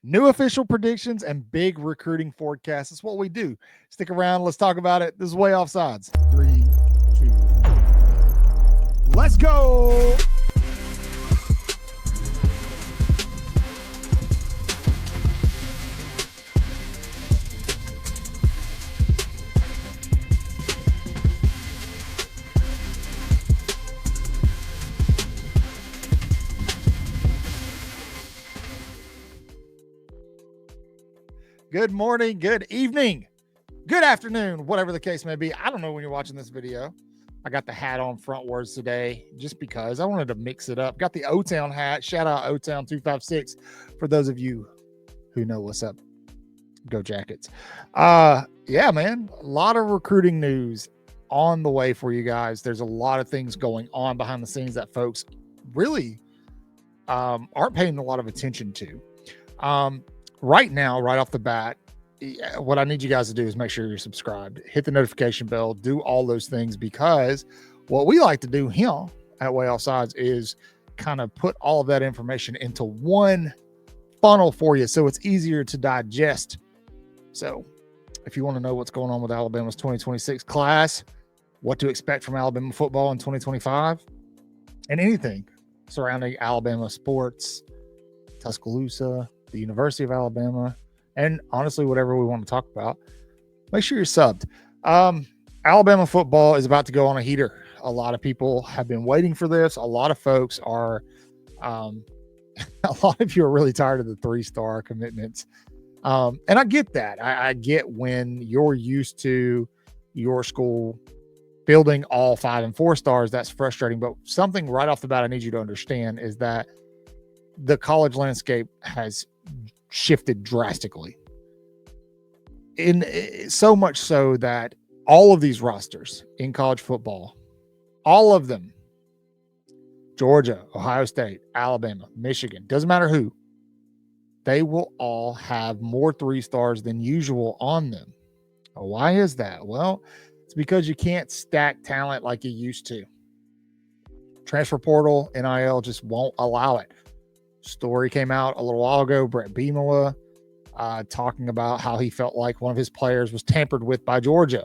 New official predictions and big recruiting forecasts. That's what we do. Stick around. Let's talk about it. This is Way Offsides. 3, 2, let's go. Good morning, good evening, good afternoon, whatever the case may be. I don't know when you're watching this video. I got the hat on frontwards today just because I wanted to mix it up. Got the O-Town hat. Shout out O-Town 256 for those of you who know what's up. Go Jackets. Yeah, man, a lot of recruiting news on the way for you guys. There's a lot of things going on behind the scenes that folks really aren't paying a lot of attention to. Right now, right off the bat, what I need you guys to do is make sure you're subscribed, hit the notification bell, do all those things, because what we like to do here at Way Offsides is kind of put all of that information into one funnel for you so it's easier to digest. So if you want to know what's going on with Alabama's 2026 class, what to expect from Alabama football in 2025, and anything surrounding Alabama sports, Tuscaloosa, the University of Alabama, and honestly, whatever we want to talk about, make sure you're subbed. Alabama football is about to go on a heater. A lot of people have been waiting for this. A lot of folks are, a lot of you are really tired of the 3-star commitments. And I get that. I get when you're used to your school building all 5 and 4 stars, that's frustrating. But something right off the bat I need you to understand is that the college landscape has shifted drastically, in so much so that all of these rosters in college football, all of them, Georgia, Ohio State, Alabama, Michigan, doesn't matter who, they will all have more 3 stars than usual on them. Why is that? Well, it's because you can't stack talent like you used to. Transfer portal, NIL just won't allow it. Story came out a little while ago, Brett Bielema talking about how he felt like one of his players was tampered with by Georgia.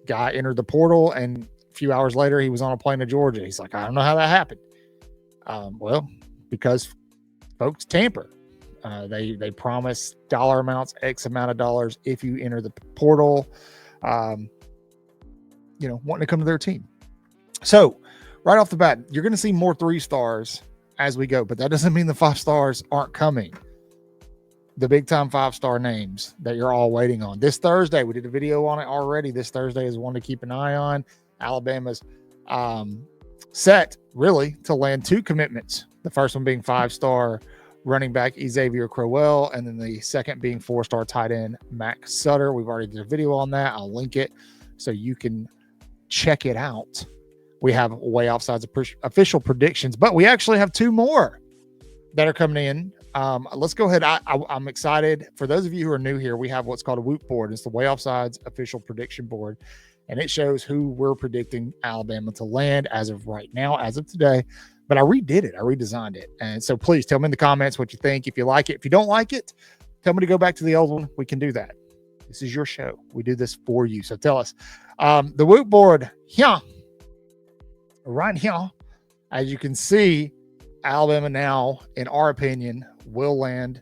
Guy entered the portal, and a few hours later, he was on a plane to Georgia. He's like, I don't know how that happened. Well, because folks tamper. They promise dollar amounts, X amount of dollars if you enter the portal, wanting to come to their team. So right off the bat, you're going to see more 3 stars as we go, but that doesn't mean the 5 stars aren't coming. The big time 5-star names that you're all waiting on. This Thursday, we did a video on it already. This Thursday is one to keep an eye on. Alabama's set really to land 2 commitments. The first one being 5-star running back Xavier Crowell, and then the second being 4-star tight end Max Sutter. We've already did a video on that. I'll link it so you can check it out. We have Way Offsides official predictions, but we actually have 2 more that are coming in. Let's go ahead. I'm excited. For those of you who are new here, we have what's called a Whoop board. It's the Way Offsides official prediction board, and it shows who we're predicting Alabama to land as of right now, as of today. But I redid it. I redesigned it. And so please tell me in the comments what you think. If you like it, if you don't like it, tell me to go back to the old one. We can do that. This is your show. We do this for you. So tell us. The Whoop board here. Right here, as you can see, Alabama now, in our opinion, will land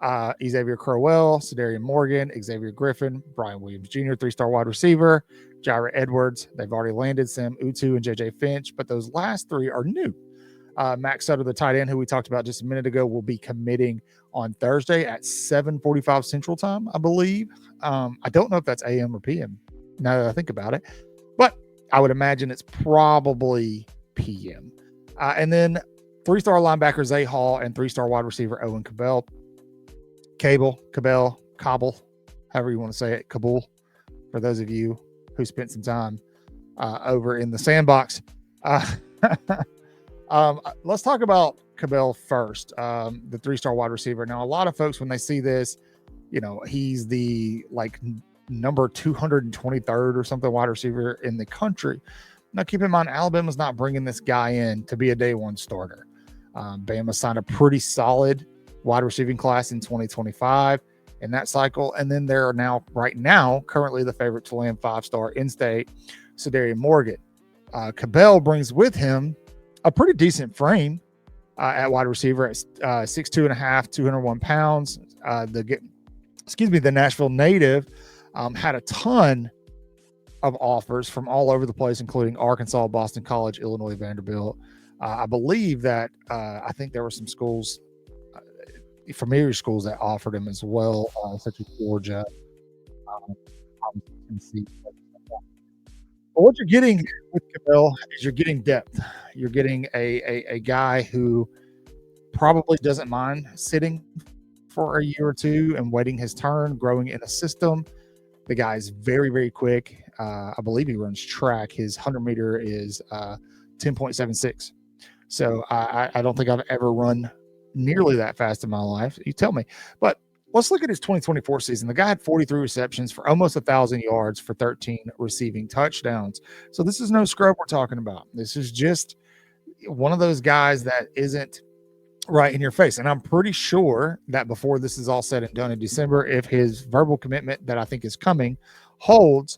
Xavier Crowell, Cederian Morgan, Xavier Griffin, Brian Williams Jr., 3-star wide receiver, Jair Edwards. They've already landed Sam Utu and JJ Finch, but those last 3 are new. Max Sutter, the tight end, who we talked about just a minute ago, will be committing on Thursday at 7:45 Central Time, I believe. I don't know if that's AM or PM, now that I think about it, but I would imagine it's probably PM. And then 3-star linebacker Zay Hall and 3-star wide receiver Owen Cabell, however you want to say it, Kabul, for those of you who spent some time over in the sandbox. Let's talk about Cabell first, the 3-star wide receiver. Now, a lot of folks, when they see this, he's the number 223rd or something wide receiver in the country. Now, keep in mind, Alabama's not bringing this guy in to be a day 1 starter. Bama signed a pretty solid wide receiving class in 2025 in that cycle. And then there are now, right now, currently the favorite to land 5-star in-state, Cederian Morgan. Cabell brings with him a pretty decent frame at wide receiver at 6'2.5", 201 pounds. The Nashville native had a ton of offers from all over the place, including Arkansas, Boston College, Illinois, Vanderbilt. I believe that I think there were some schools, familiar schools that offered him as well, such as Georgia, Tennessee. But what you're getting with Cabell is you're getting depth. You're getting a guy who probably doesn't mind sitting for a year or two and waiting his turn, growing in a system. The guy's very, very quick. I believe he runs track. His 100-meter is 10.76. So I don't think I've ever run nearly that fast in my life. You tell me. But let's look at his 2024 season. The guy had 43 receptions for almost 1,000 yards for 13 receiving touchdowns. So this is no scrub we're talking about. This is just one of those guys that isn't right in your face. And I'm pretty sure that before this is all said and done in December, if his verbal commitment that I think is coming holds,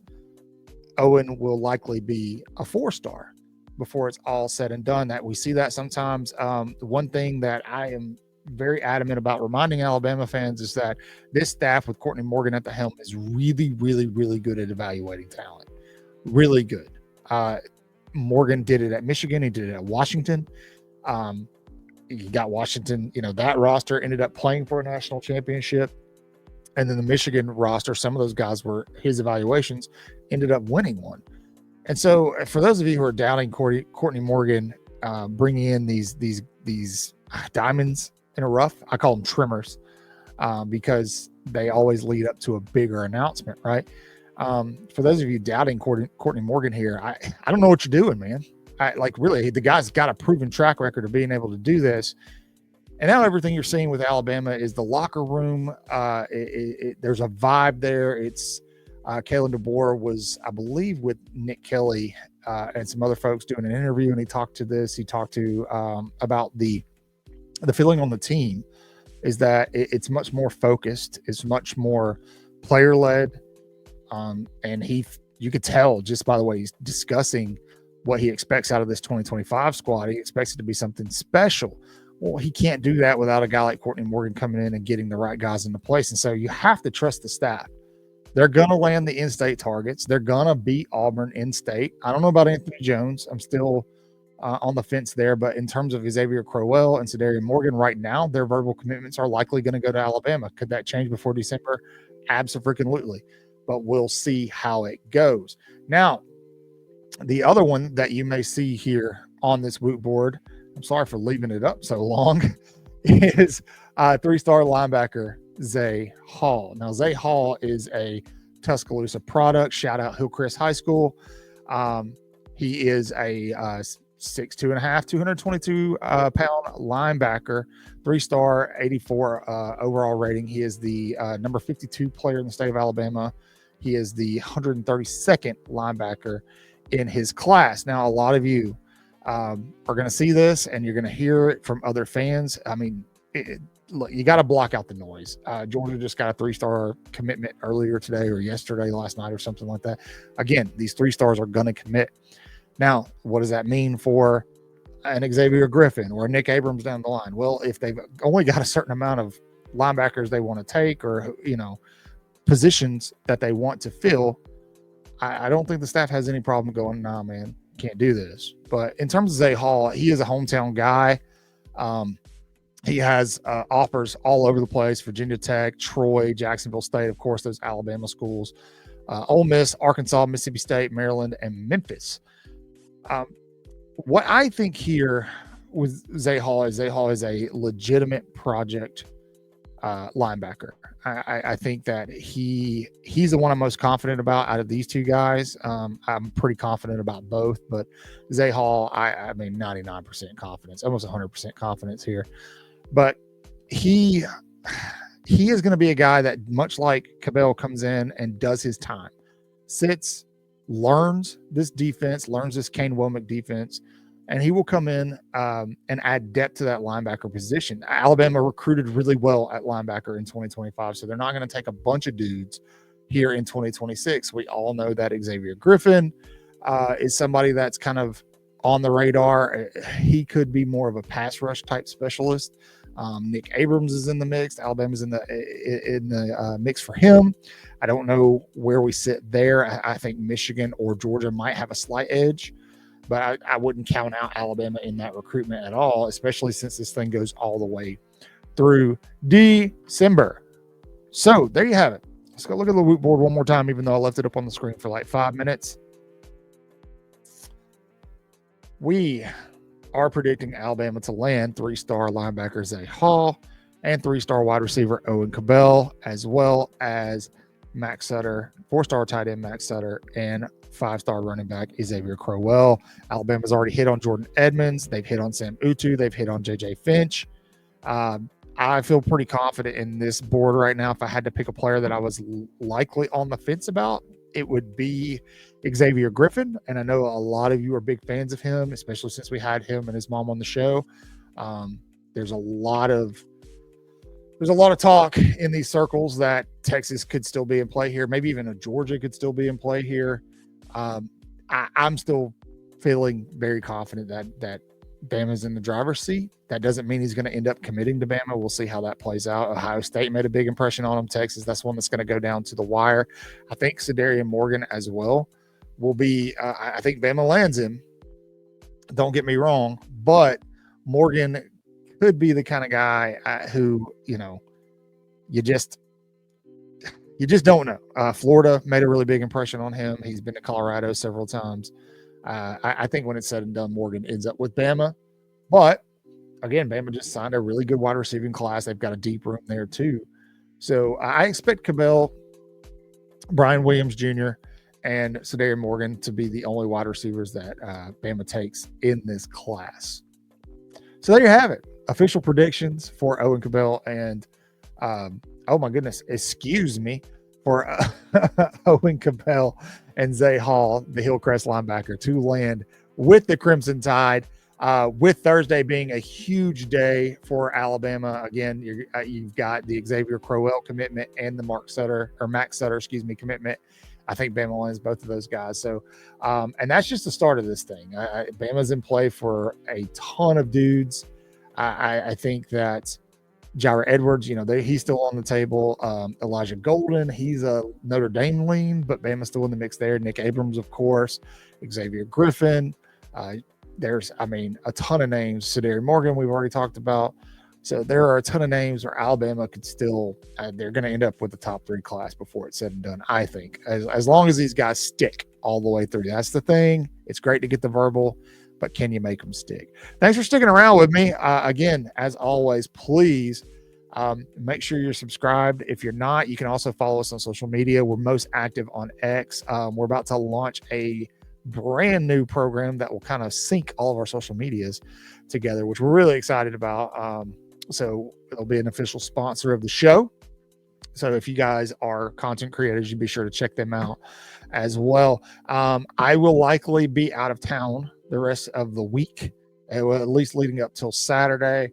Owen will likely be a 4-star before it's all said and done. That we see that sometimes. One thing that I am very adamant about reminding Alabama fans is that this staff with Courtney Morgan at the helm is really, really, really good at evaluating talent. Really good. Morgan did it at Michigan. He did it at Washington. He got Washington, that roster ended up playing for a national championship. And then the Michigan roster, some of those guys were his evaluations, ended up winning one. And so for those of you who are doubting Courtney Morgan, bringing in these diamonds in a rough, I call them trimmers, because they always lead up to a bigger announcement, right? For those of you doubting Courtney Morgan here, I don't know what you're doing, man. Really, the guy's got a proven track record of being able to do this. And now everything you're seeing with Alabama is the locker room. There's a vibe there. It's Kalen DeBoer was, I believe, with Nick Kelly and some other folks doing an interview, and he talked to about the feeling on the team is that it's much more focused. It's much more player led. And you could tell just by the way he's discussing what he expects out of this 2025 squad. He expects it to be something special. Well, he can't do that without a guy like Courtney Morgan coming in and getting the right guys into place. And so you have to trust the staff. They're going to land the in-state targets. They're going to beat Auburn in-state. I don't know about Anthony Jones. I'm still on the fence there. But in terms of Xavier Crowell and Cederian Morgan right now, their verbal commitments are likely going to go to Alabama. Could that change before December? Absolutely. But we'll see how it goes. Now, the other one that you may see here on this Woot board, I'm sorry for leaving it up so long, is 3-star linebacker Zay Hall. Now, Zay Hall is a Tuscaloosa product. Shout out Hillcrest High School. He is a 6'2.5", 222 pound linebacker, 3-star, 84 overall rating. He is the number 52 player in the state of Alabama. He is the 132nd linebacker in his class. Now, a lot of you are going to see this and you're going to hear it from other fans. I mean, look, you got to block out the noise. Georgia just got a 3-star commitment earlier today or yesterday, last night or something like that. Again, these 3-stars are going to commit. Now, what does that mean for an Xavier Griffin or Nick Abrams down the line? Well, if they've only got a certain amount of linebackers they want to take or, positions that they want to fill, I don't think the staff has any problem going, nah, man, can't do this. But in terms of Zay Hall, he is a hometown guy. He has offers all over the place: Virginia Tech, Troy, Jacksonville State, of course, those Alabama schools, Ole Miss, Arkansas, Mississippi State, Maryland, and Memphis. What I think here with Zay Hall is a legitimate project linebacker. I think that he's the one I'm most confident about out of these two guys. I'm pretty confident about both, but Zay Hall, I mean, 99% confidence, almost 100% confidence here. But he is going to be a guy that, much like Cabell, comes in and does his time, sits, learns this defense, learns this Kane Womack defense, and he will come in and add depth to that linebacker position. Alabama recruited really well at linebacker in 2025, so they're not going to take a bunch of dudes here in 2026. We all know that Xavier Griffin is somebody that's kind of on the radar. He could be more of a pass rush type specialist. Nick Abrams is in the mix. Alabama's in the mix for him. I don't know where we sit there. I think Michigan or Georgia might have a slight edge, but I wouldn't count out Alabama in that recruitment at all, especially since this thing goes all the way through December. So there you have it. Let's go look at the Woot board one more time, even though I left it up on the screen for like 5 minutes. We are predicting Alabama to land 3-star linebacker Zay Hall and 3-star wide receiver Owen Cabell, as well as Max Sutter, 4-star tight end Max Sutter, and 5-star running back Xavier Crowell. Alabama's already hit on Jorden Edmonds. They've hit on Sam Utu. They've hit on JJ Finch. I feel pretty confident in this board right now. If I had to pick a player that I was likely on the fence about, it would be Xavier Griffin. And I know a lot of you are big fans of him, especially since we had him and his mom on the show. There's a lot of talk in these circles that Texas could still be in play here. Maybe even a Georgia could still be in play here. I'm still feeling very confident that Bama's in the driver's seat. That doesn't mean he's going to end up committing to Bama. We'll see how that plays out. Ohio State made a big impression on him. Texas, that's one that's going to go down to the wire. I think Cederian Morgan as well will be, I think Bama lands him. Don't get me wrong, but Morgan could be the kind of guy who, you just don't know. Florida made a really big impression on him. He's been to Colorado several times. I think when it's said and done, Morgan ends up with Bama. But again, Bama just signed a really good wide receiving class. They've got a deep room there too. So I expect Cabell, Brian Williams Jr., and Cedarian Morgan to be the only wide receivers that Bama takes in this class. So there you have it. Official predictions for Owen Cabell and oh my goodness, excuse me, for Owen Cabell and Zay Hall, the Hillcrest linebacker, to land with the Crimson Tide, with Thursday being a huge day for Alabama. Again, you've got the Xavier Crowell commitment and the Max Sutter, commitment. I think Bama lands both of those guys. So, and that's just the start of this thing. Bama's in play for a ton of dudes. I think that WR Edwards, he's still on the table. Elijah Golden, he's a Notre Dame lean, but Bama's still in the mix there. Nick Abrams, of course. Xavier Griffin. There's, a ton of names. Cedarian Morgan, we've already talked about. So there are a ton of names where Alabama could still, they're going to end up with the top 3 class before it's said and done, I think, as long as these guys stick all the way through. That's the thing. It's great to get the verbal, but can you make them stick? Thanks for sticking around with me. Again, as always, please make sure you're subscribed. If you're not, you can also follow us on social media. We're most active on X. We're about to launch a brand new program that will kind of sync all of our social medias together, which we're really excited about. So it'll be an official sponsor of the show. So if you guys are content creators, you be sure to check them out as well. I will likely be out of town the rest of the week, at least leading up till Saturday.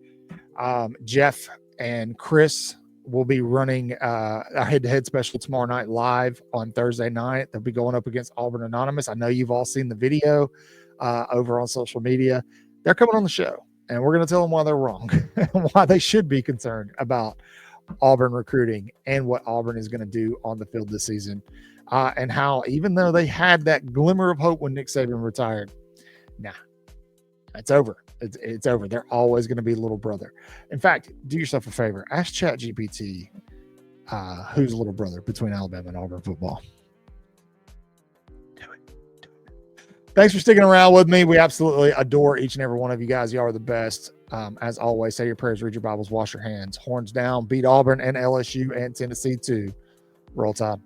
Jeff and Chris will be running a head-to-head special tomorrow night live on Thursday night. They'll be going up against Auburn Anonymous. I know you've all seen the video over on social media. They're coming on the show, and we're going to tell them why they're wrong, why they should be concerned about Auburn recruiting and what Auburn is going to do on the field this season, and how even though they had that glimmer of hope when Nick Saban retired, it's over. It's over. They're always going to be little brother. In fact, do yourself a favor. Ask ChatGPT who's little brother between Alabama and Auburn football. Do it. Thanks for sticking around with me. We absolutely adore each and every one of you guys. You are the best. As always, say your prayers, read your Bibles, wash your hands. Horns down, beat Auburn and LSU and Tennessee too. Roll Tide.